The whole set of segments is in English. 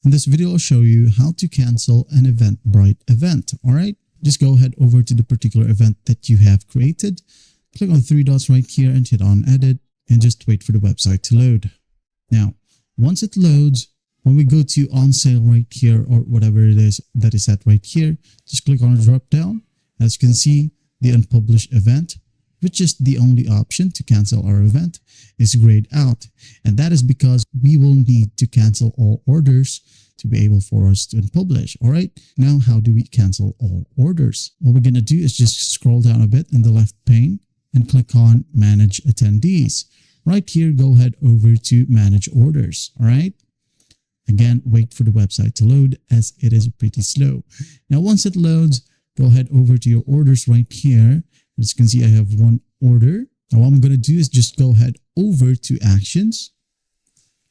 In this video, I'll show you how to cancel an Eventbrite event. All right, just go ahead over to the particular event that you have created. Click on the three dots right here and hit on edit and just wait for the website to load. Now, once it loads, when we go to on sale right here or whatever it is that is at right here, just click on the drop down. As you can see, the unpublished event, which is the only option to cancel our event, is grayed out. And that is because we will need to cancel all orders to be able for us to unpublish. All right, now how do we cancel all orders? What we're going to do is just scroll down a bit in the left pane and click on manage attendees. Right here, go ahead over to manage orders. All right. Again, wait for the website to load as it is pretty slow. Now, once it loads, go ahead over to your orders right here. As you can see, I have one order. Now, what I'm going to do is just go ahead over to actions,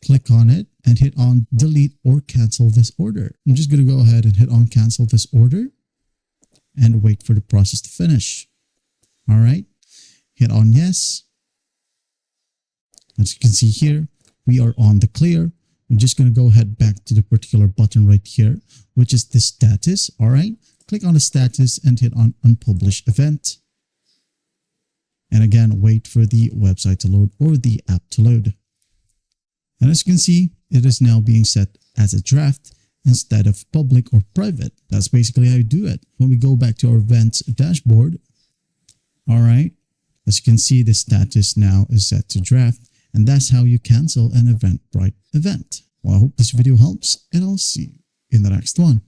click on it and hit on delete or cancel this order. I'm just going to go ahead and hit on cancel this order and wait for the process to finish. All right. Hit on yes. As you can see here, we are on the clear. I'm just going to go ahead back to the particular button right here, which is the status. All right. Click on the status and hit on unpublished event. And again, wait for the website to load or the app to load. And as you can see, it is now being set as a draft instead of public or private. That's basically how you do it. When we go back to our events dashboard, all right, as you can see, the status now is set to draft. And that's how you cancel an Eventbrite event. Well, I hope this video helps and I'll see you in the next one.